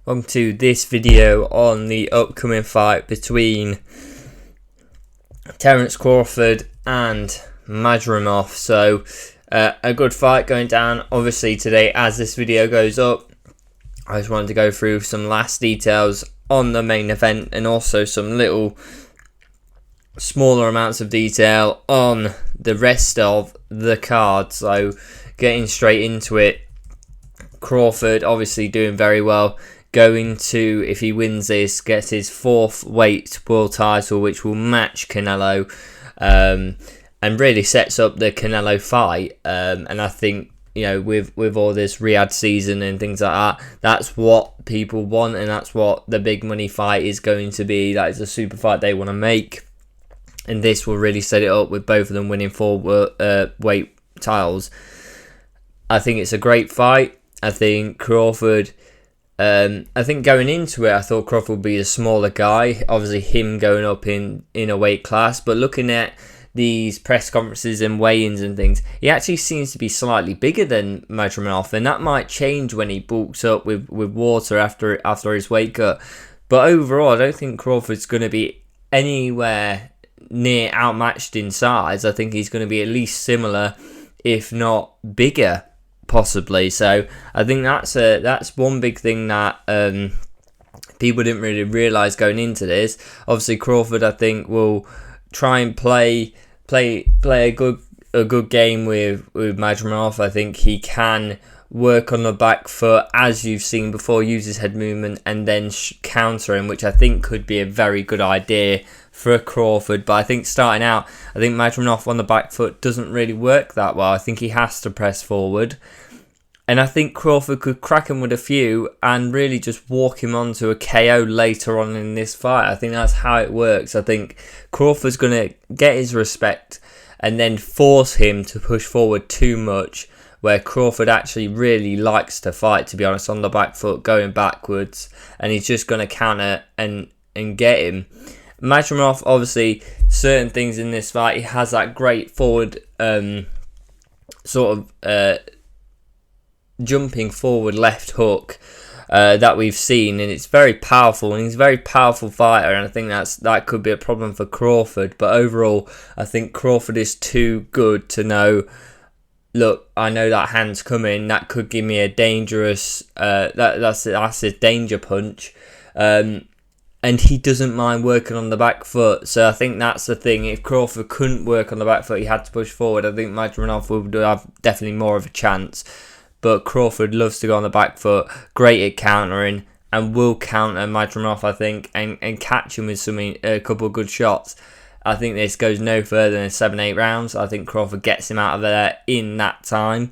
Welcome to this video on the upcoming fight between Terence Crawford and Madrimov. So a good fight going down obviously today as this video goes up. I just wanted to go through some last details on the main event and also some little smaller amounts of detail on the rest of the card. So getting straight into it, Crawford obviously doing very well, going to, if he wins this, gets his 4th weight world title, which will match Canelo, and really sets up the Canelo fight. And I think, you know, with all this Riyadh season and things like that, that's what people want, and that's what the big money fight is going to be. That is a super fight they want to make, and this will really set it up with both of them winning 4 weight titles. I think it's a great fight. I think Crawford, I think going into it, I thought Crawford would be a smaller guy. Obviously, him going up in a weight class. But looking at these press conferences and weigh-ins and things, he actually seems to be slightly bigger than Madrimov. And that might change when he bulks up with water after his weight cut. But overall, I don't think Crawford's going to be anywhere near outmatched in size. I think he's going to be at least similar, if not bigger, possibly. So I think that's one big thing that people didn't really realise going into this. Obviously, Crawford, I think, will try and play a good game with Madrimov. I think he can work on the back foot, as you've seen before, use his head movement and then counter him, which I think could be a very good idea for Crawford. But I think starting out, I think Madrimov on the back foot doesn't really work that well. I think he has to press forward. And I think Crawford could crack him with a few and really just walk him onto a KO later on in this fight. I think that's how it works. I think Crawford's going to get his respect and then force him to push forward too much, where Crawford actually really likes to fight, to be honest, on the back foot, going backwards. And he's just going to counter and get him. Madrimov, obviously, certain things in this fight, he has that great forward jumping forward left hook that we've seen, and it's very powerful, and he's a very powerful fighter, and I think that could be a problem for Crawford. But overall, I think Crawford is too good to know, look, I know that hand's coming, that could give me a dangerous that's a danger punch, and he doesn't mind working on the back foot. So I think that's the thing. If Crawford couldn't work on the back foot, he had to push forward, I think Madrimov would have definitely more of a chance. But Crawford loves to go on the back foot, great at countering, and will counter Madrimov, I think, and catch him with a couple of good shots. I think this goes no further than 7-8 rounds. I think Crawford gets him out of there in that time.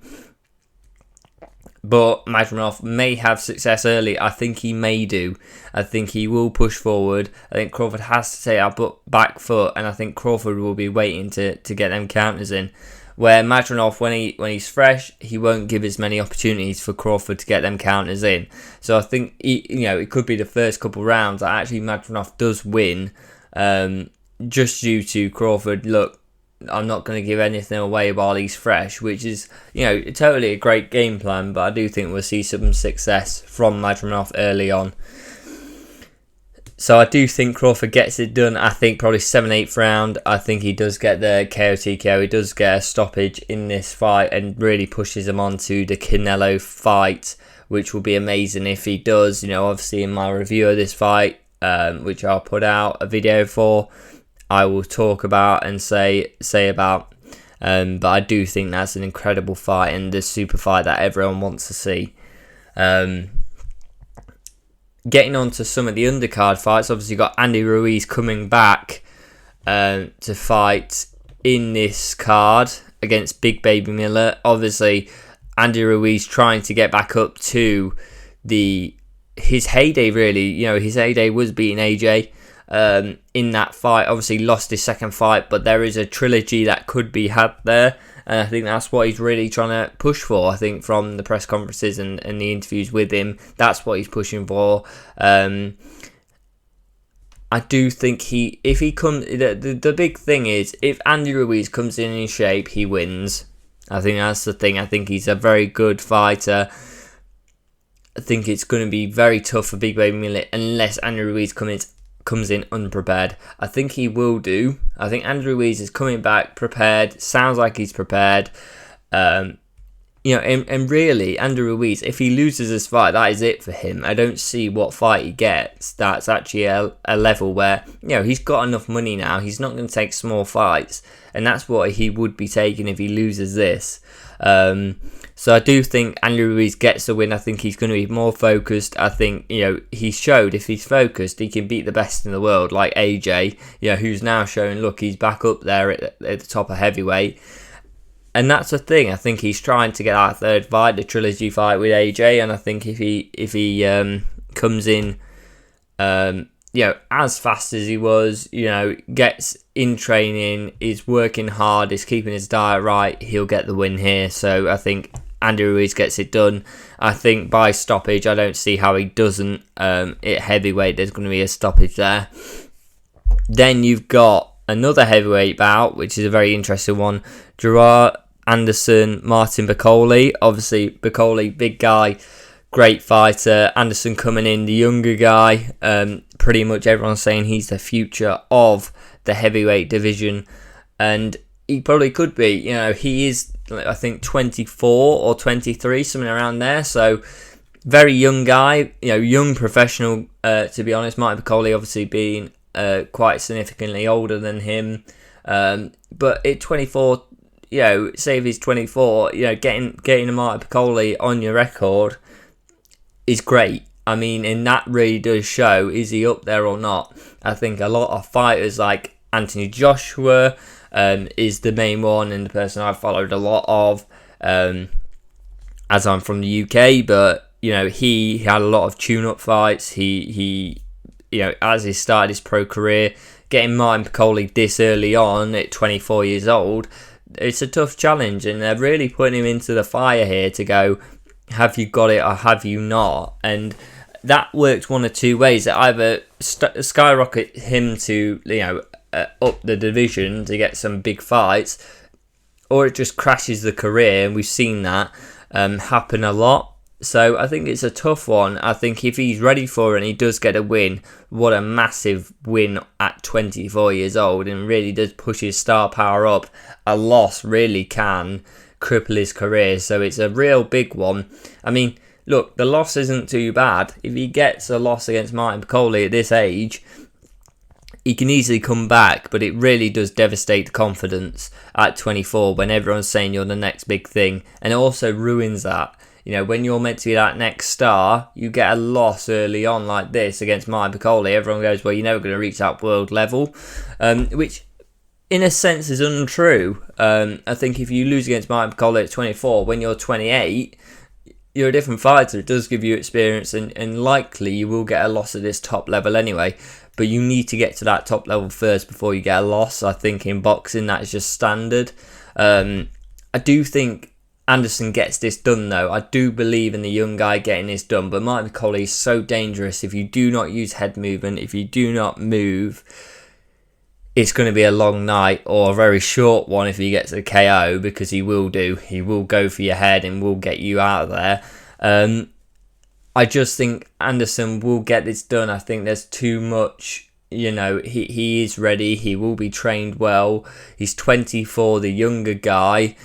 But Madrimov may have success early. I think he may do. I think he will push forward. I think Crawford has to take our back foot, and I think Crawford will be waiting to get them counters in. Where Madrimov, when he's fresh, he won't give as many opportunities for Crawford to get them counters in. So I think it could be the first couple rounds that actually Madrimov does win, just due to Crawford. Look, I'm not going to give anything away while he's fresh, which is totally a great game plan. But I do think we'll see some success from Madrimov early on. So I do think Crawford gets it done. I think probably 7-8th round. I think he does get the KO TKO. He does get a stoppage in this fight and really pushes him on to the Canelo fight, which will be amazing if he does. Obviously in my review of this fight, which I'll put out a video for, I will talk about and say about. But I do think that's an incredible fight and the super fight that everyone wants to see. Getting on to some of the undercard fights, obviously you've got Andy Ruiz coming back to fight in this card against Big Baby Miller. Obviously, Andy Ruiz trying to get back up to his heyday, really. His heyday was beating AJ in that fight. Obviously, lost his second fight, but there is a trilogy that could be had there. And I think that's what he's really trying to push for. I think from the press conferences and the interviews with him, that's what he's pushing for. I do think if he comes, the big thing is, if Andy Ruiz comes in shape, he wins. I think that's the thing. I think he's a very good fighter. I think it's going to be very tough for Big Baby Millet unless Andrew Ruiz comes in unprepared. I think he will do. I think Andrew Ruiz is coming back prepared. Sounds like he's prepared. And really, Andrew Ruiz, if he loses this fight, that is it for him. I don't see what fight he gets that's actually a level where, he's got enough money now. He's not going to take small fights. And that's what he would be taking if he loses this. So I do think Andrew Ruiz gets the win. I think he's going to be more focused. I think, he showed if he's focused, he can beat the best in the world, like AJ, who's now showing, look, he's back up there at the top of heavyweight. And that's the thing. I think he's trying to get that third fight, the trilogy fight with AJ. And I think if he comes in, as fast as he was, gets in training, is working hard, is keeping his diet right, he'll get the win here. So I think Andrew Ruiz gets it done. I think by stoppage, I don't see how he doesn't. At heavyweight, there's going to be a stoppage there. Then you've got another heavyweight bout, which is a very interesting one. Gerard Anderson, Martin Bakole. Obviously, Bakole, big guy, great fighter. Anderson coming in, the younger guy. Pretty much everyone's saying he's the future of the heavyweight division. And he probably could be. He is, I think, 24 or 23, something around there. So, very young guy, young professional, to be honest. Martin Bakole obviously being quite significantly older than him. But at 24, say if he's 24, getting a Martin Bakole on your record is great. I mean, and that really does show, is he up there or not? I think a lot of fighters like Anthony Joshua is the main one, and the person I've followed a lot of, as I'm from the UK, but, he had a lot of tune-up fights. He as he started his pro career, getting Martin Bakole this early on at 24 years old, it's a tough challenge, and they're really putting him into the fire here to go, have you got it or have you not? And that works one of two ways. That either skyrocket him to, up the division to get some big fights, or it just crashes the career, and we've seen that happen a lot. So I think it's a tough one. I think if he's ready for it and he does get a win, what a massive win at 24 years old, and really does push his star power up. A loss really can cripple his career, so it's a real big one. I mean, look, the loss isn't too bad. If he gets a loss against Martin Bakole at this age, he can easily come back, but it really does devastate the confidence at 24 when everyone's saying you're the next big thing, and it also ruins that. When you're meant to be that next star, you get a loss early on like this against Martin Bakole. Everyone goes, well, you're never going to reach that world level, which in a sense is untrue. I think if you lose against Martin Bakole at 24, when you're 28, you're a different fighter. It does give you experience, and likely you will get a loss at this top level anyway. But you need to get to that top level first before you get a loss. I think in boxing that is just standard. I do think Anderson gets this done though. I do believe in the young guy getting this done, but Martin Bakole is so dangerous. If you do not use head movement, if you do not move, it's going to be a long night, or a very short one if he gets a KO, because he will go for your head and will get you out of there. I just think Anderson will get this done. I think there's too much. He is ready. He will be trained well. He's 24, the younger guy.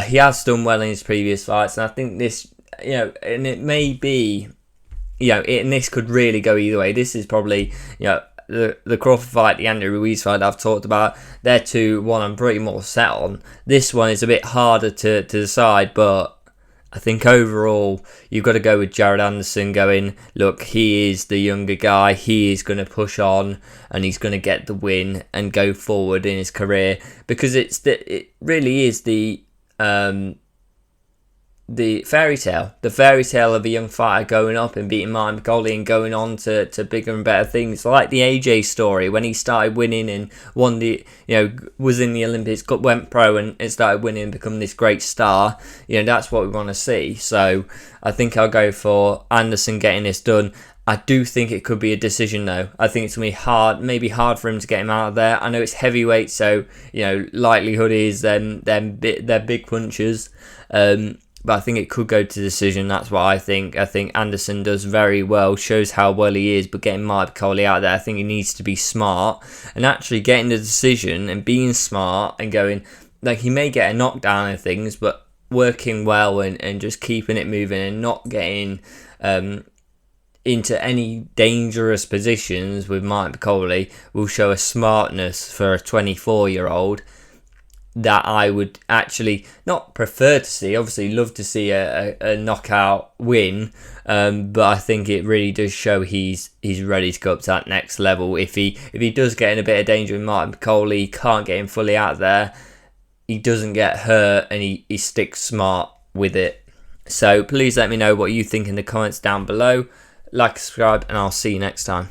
He has done well in his previous fights, and I think this, and it may be, and this could really go either way. This is probably, the Crawford fight, the Andrew Ruiz fight I've talked about. They're one I'm pretty more set on. This one is a bit harder to decide, but I think overall, you've got to go with Jared Anderson going, look, he is the younger guy, he is going to push on, and he's going to get the win and go forward in his career, because it really is the fairy tale of a young fighter going up and beating Martin Bakole and going on to bigger and better things, like the AJ story when he started winning and won was in the Olympics, went pro and started winning and become this great star. That's what we want to see. So I think I'll go for Anderson getting this done. I do think it could be a decision though. I think it's going to be maybe hard for him to get him out of there. I know it's heavyweight, so likelihood is they're big punches. but I think it could go to decision. That's what I think. I think Anderson does very well, shows how well he is, but getting Mike Piccoli out there, I think he needs to be smart and actually getting the decision and being smart and going, like, he may get a knockdown and things, but working well and just keeping it moving and not getting into any dangerous positions with Mike Piccoli will show a smartness for a 24-year-old that I would actually not prefer to see. Obviously, love to see a knockout win, but I think it really does show he's ready to go up to that next level. If he does get in a bit of danger with Martin Piccoli, can't get him fully out there, he doesn't get hurt and he sticks smart with it. So please let me know what you think in the comments down below. Like, subscribe, and I'll see you next time.